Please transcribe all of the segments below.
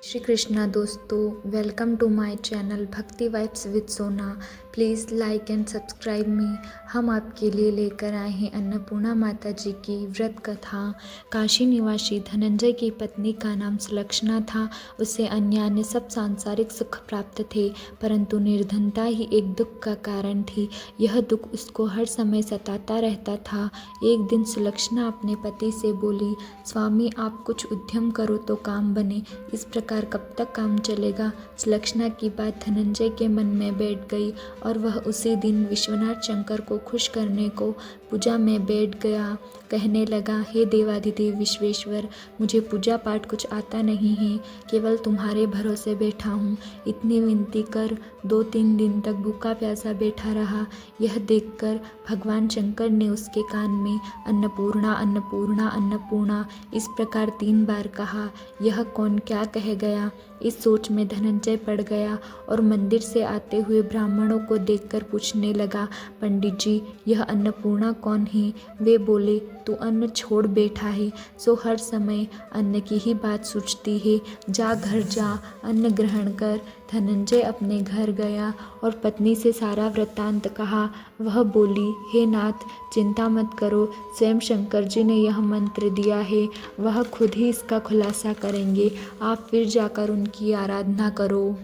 श्री कृष्णा दोस्तों, welcome to my channel भक्ति vibes with सोना। प्लीज़ लाइक एंड सब्सक्राइब मी। हम आपके लिए लेकर आए हैं अन्नपूर्णा माता जी की व्रत कथा। काशी निवासी धनंजय की पत्नी का नाम सुलक्षणा था। उसे अन्य सब सांसारिक सुख प्राप्त थे, परंतु निर्धनता ही एक दुख का कारण थी। यह दुख उसको हर समय सताता रहता था। एक दिन सुलक्षणा अपने पति से बोली, स्वामी आप कुछ उद्यम करो तो काम बने, इस प्रकार कब तक काम चलेगा। सुलक्षणा की बात धनंजय के मन में बैठ गई और वह उसी दिन विश्वनाथ शंकर को खुश करने को पूजा में बैठ गया। कहने लगा, हे देवाधिदेव विश्वेश्वर, मुझे पूजा पाठ कुछ आता नहीं है, केवल तुम्हारे भरोसे बैठा हूँ। इतनी विनती कर 2-3 दिन तक भूखा प्यासा बैठा रहा। यह देखकर भगवान शंकर ने उसके कान में अन्नपूर्णा अन्नपूर्णा अन्नपूर्णा इस प्रकार 3 बार कहा। यह कौन क्या कह गया, इस सोच में धनंजय पड़ गया और मंदिर से आते हुए ब्राह्मणों को देखकर पूछने लगा, पंडित जी यह अन्नपूर्णा कौन है। वे बोले, तू अन्न छोड़ बैठा है, सो हर समय अन्न की ही बात सोचती है। जा घर जा, अन्न ग्रहण कर। धनंजय अपने घर गया और पत्नी से सारा वृत्तांत कहा। वह बोली, हे नाथ चिंता मत करो, स्वयं शंकर जी ने यह मंत्र दिया है, वह खुद ही इसका खुलासा करेंगे। आप फिर जाकर उनकी आराधना करो।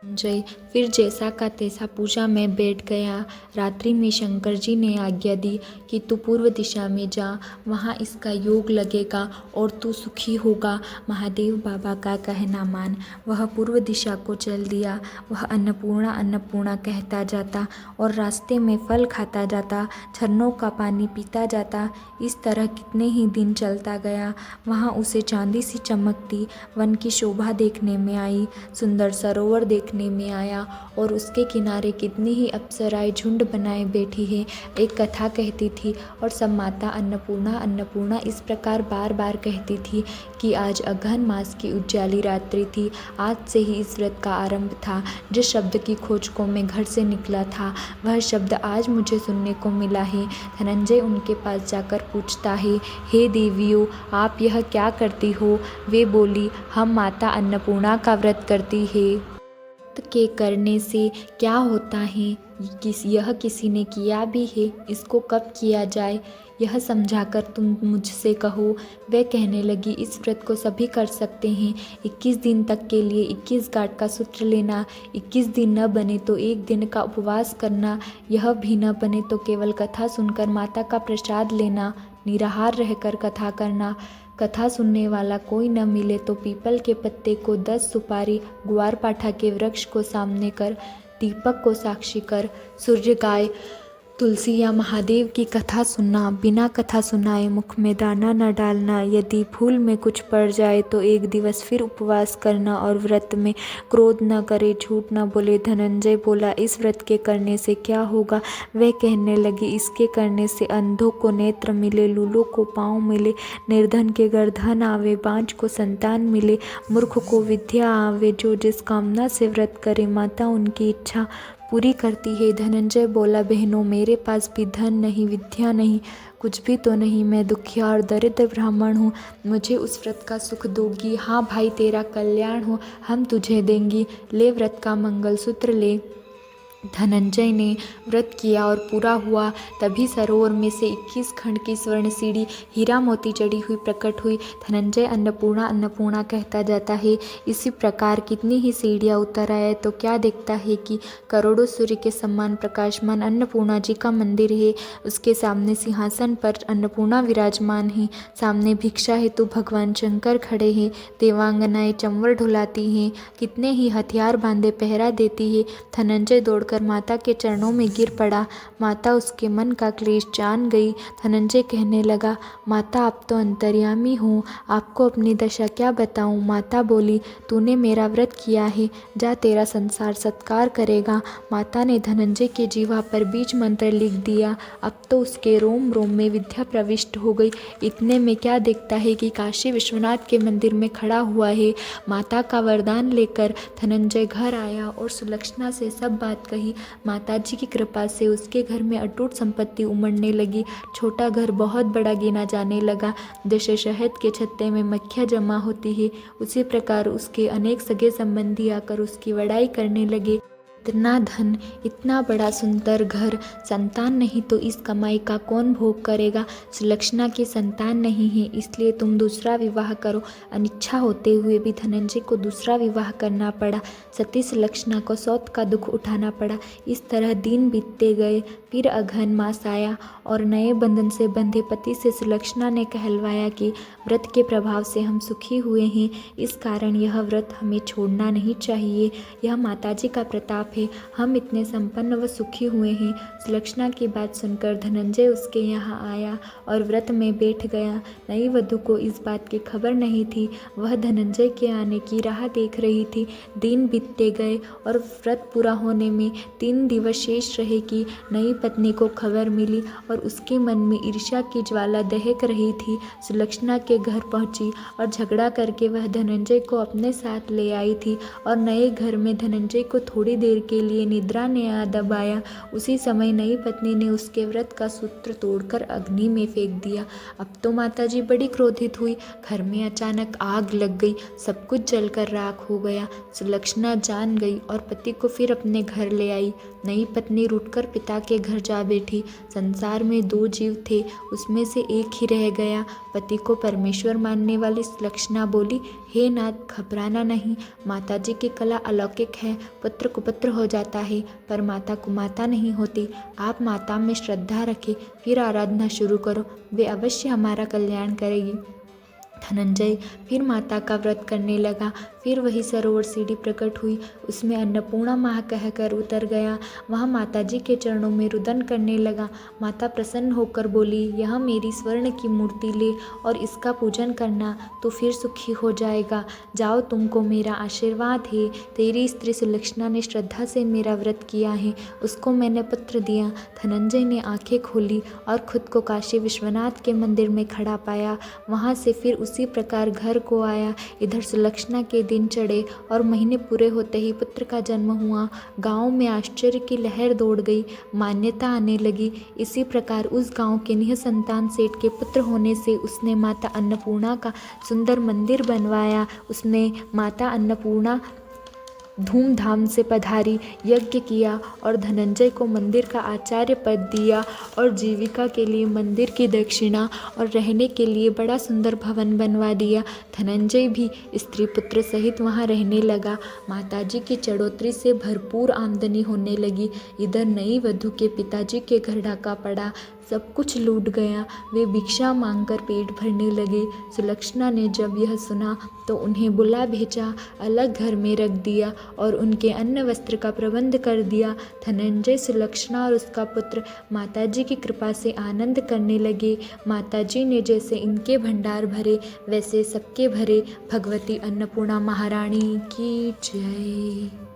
जय फिर जैसा का तैसा पूजा में बैठ गया। रात्रि में शंकर जी ने आज्ञा दी कि तू पूर्व दिशा में जा, वहाँ इसका योग लगेगा और तू सुखी होगा। महादेव बाबा का कहना मान वह पूर्व दिशा को चल दिया। वह अन्नपूर्णा अन्नपूर्णा कहता जाता और रास्ते में फल खाता जाता, झरनों का पानी पीता जाता। इस तरह कितने ही दिन चलता गया। वहाँ उसे चांदी सी चमकती वन की शोभा देखने में आई, सुंदर सरोवर देखने में आया और उसके किनारे कितनी ही अप्सराएं झुंड बनाए बैठी है। एक कथा कहती थी और सब माता अन्नपूर्णा अन्नपूर्णा इस प्रकार बार बार कहती थी कि आज अगहन मास की उज्ज्याली रात्रि थी। आज से ही इस व्रत का आरंभ था। जिस शब्द की खोज को मैं घर से निकला था, वह शब्द आज मुझे सुनने को मिला है। धनंजय उनके पास जाकर पूछता है, हे देवियों आप यह क्या करती हो। वे बोली, हम माता अन्नपूर्णा का व्रत करती है। के करने से क्या होता है, यह किसी ने किया भी है, इसको कब किया जाए, यह समझाकर तुम मुझसे कहो। वह कहने लगी, इस व्रत को सभी कर सकते हैं। 21 दिन तक के लिए 21 गांठ का सूत्र लेना, 21 दिन न बने तो 1 दिन का उपवास करना, यह भी न बने तो केवल कथा सुनकर माता का प्रसाद लेना, निराहार रहकर कथा करना। कथा सुनने वाला कोई न मिले तो पीपल के पत्ते को 10 सुपारी, ग्वारपाठा के वृक्ष को सामने कर, दीपक को साक्षी कर, सूर्य गाय, तुलसी या महादेव की कथा सुनना। बिना कथा सुनाए मुख में दाना न डालना। यदि भूल में कुछ पड़ जाए तो 1 दिवस फिर उपवास करना और व्रत में क्रोध न करे, झूठ न बोले। धनंजय बोला, इस व्रत के करने से क्या होगा। वह कहने लगी, इसके करने से अंधों को नेत्र मिले, लूलों को पाँव मिले, निर्धन के घर धन आवे, बांझ को संतान मिले, मूर्ख को विद्या आवे। जो जिस कामना से व्रत करे माता उनकी इच्छा पूरी करती है। धनंजय बोला, बहनों मेरे पास भी धन नहीं, विद्या नहीं, कुछ भी तो नहीं, मैं दुखिया और दरिद्र ब्राह्मण हूँ। मुझे उस व्रत का सुख दोगी। हाँ भाई तेरा कल्याण हो, हम तुझे देंगी, ले व्रत का मंगलसूत्र ले। धनंजय ने व्रत किया और पूरा हुआ। तभी सरोवर में से 21 खंड की स्वर्ण सीढ़ी हीरा मोती जड़ी हुई प्रकट हुई। धनंजय अन्नपूर्णा अन्नपूर्णा कहता जाता है। इसी प्रकार कितनी ही सीढ़ियाँ उतर आए तो क्या देखता है कि करोड़ों सूर्य के समान प्रकाशमान अन्नपूर्णा जी का मंदिर है। उसके सामने सिंहासन पर अन्नपूर्णा विराजमान है। सामने भिक्षा हेतु भगवान शंकर खड़े हैं। देवांगनाएं चंवर ढुलाती हैं, कितने ही हथियार बांधे पहरा देती है। धनंजय दौड़कर माता के चरणों में गिर पड़ा। माता उसके मन का क्लेश जान गई। धनंजय कहने लगा, माता आप तो अंतर्यामी हो, आपको अपनी दशा क्या बताऊं। माता बोली, तूने मेरा व्रत किया है, जा तेरा संसार सत्कार करेगा। माता ने धनंजय के जीवा पर बीज मंत्र लिख दिया। अब तो उसके रोम रोम में विद्या प्रविष्ट हो गई। इतने में क्या देखता है कि काशी विश्वनाथ के मंदिर में खड़ा हुआ है। माता का वरदान लेकर धनंजय घर आया और सुलक्षणा से सब बात कही। कही। माताजी की कृपा से उसके घर में अटूट संपत्ति उमड़ने लगी। छोटा घर बहुत बड़ा गिना जाने लगा। जैसे शहद के छत्ते में मक्खियाँ जमा होती है, उसी प्रकार उसके अनेक सगे संबंधी आकर उसकी बड़ाई करने लगे। इतना धन, इतना बड़ा सुंदर घर, संतान नहीं तो इस कमाई का कौन भोग करेगा। सुलक्षणा की संतान नहीं है, इसलिए तुम दूसरा विवाह करो। अनिच्छा होते हुए भी धनंजय को दूसरा विवाह करना पड़ा। सती सुलक्षणा को सौत का दुख उठाना पड़ा। इस तरह दिन बीतते गए। फिर अघन मास आया और नए बंधन से बंधे पति से सुलक्षणा ने कहलवाया कि व्रत के प्रभाव से हम सुखी हुए हैं, इस कारण यह व्रत हमें छोड़ना नहीं चाहिए। यह माताजी का प्रताप है, हम इतने संपन्न व सुखी हुए हैं। सुलक्षणा की बात सुनकर धनंजय उसके यहाँ आया और व्रत में बैठ गया। नई वधू को इस बात की खबर नहीं थी। वह धनंजय के आने की राह देख रही थी। दिन बीतते गए और व्रत पूरा होने में 3 दिवस शेष रहे कि नई पत्नी को खबर मिली और उसके मन में ईर्ष्या की ज्वाला दहक रही थी। सुलक्षणा के घर पहुंची और झगड़ा करके वह धनंजय को अपने साथ ले आई थी और नए घर में धनंजय को थोड़ी देर के लिए निद्रा ने आ दबाया। उसी समय नई पत्नी ने उसके व्रत का सूत्र तोड़कर अग्नि में फेंक दिया। अब तो माताजी बड़ी क्रोधित हुई। घर में अचानक आग लग गई, सब कुछ जलकर राख हो गया। सुलक्षणा जान गई और पति को फिर अपने घर ले आई। नई पत्नी रूठकर पिता के घर जा बैठी। संसार में 2 जीव थे, उसमें से एक ही रह गया। पति को परमेश्वर मानने वाली सुलक्षणा बोली, हे नाथ, घबराना नहीं। माताजी की कला अलौकिक है। पुत्र कुपुत्र हो जाता है पर माता कुमाता नहीं होती। आप माता में श्रद्धा रखें, फिर आराधना शुरू करो, वे अवश्य हमारा कल्याण करेगी। धनंजय फिर माता का व्रत करने लगा। फिर वही सरोवर सीढ़ी प्रकट हुई, उसमें अन्नपूर्णा माह कहकर उतर गया। वहाँ माताजी के चरणों में रुदन करने लगा। माता प्रसन्न होकर बोली, यह मेरी स्वर्ण की मूर्ति ले और इसका पूजन करना, तो फिर सुखी हो जाएगा। जाओ, तुमको मेरा आशीर्वाद है। तेरी स्त्री सुलक्षणा ने श्रद्धा से मेरा व्रत किया है, उसको मैंने पत्र दिया। धनंजय ने आंखें खोली और खुद को काशी विश्वनाथ के मंदिर में खड़ा पाया। वहाँ से फिर उसी प्रकार घर को आया। इधर सुलक्षणा के दिन चढ़े और महीने पूरे होते ही पुत्र का जन्म हुआ। गांव में आश्चर्य की लहर दौड़ गई, मान्यता आने लगी। इसी प्रकार उस गांव के निःसंतान सेठ के पुत्र होने से उसने माता अन्नपूर्णा का सुंदर मंदिर बनवाया। उसने माता अन्नपूर्णा धूमधाम से पधारी, यज्ञ किया और धनंजय को मंदिर का आचार्य पद दिया और जीविका के लिए मंदिर की दक्षिणा और रहने के लिए बड़ा सुंदर भवन बनवा दिया। धनंजय भी स्त्री पुत्र सहित वहाँ रहने लगा। माताजी की चढ़ोतरी से भरपूर आमदनी होने लगी। इधर नई वधू के पिताजी के घर डाका पड़ा, सब कुछ लूट गया। वे भिक्षा मांगकर पेट भरने लगे। सुलक्षणा ने जब यह सुना तो उन्हें बुला भेजा, अलग घर में रख दिया और उनके अन्न वस्त्र का प्रबंध कर दिया। धनंजय, सुलक्षणा और उसका पुत्र माताजी की कृपा से आनंद करने लगे। माताजी ने जैसे इनके भंडार भरे वैसे सबके भरे। भगवती अन्नपूर्णा महारानी की जय।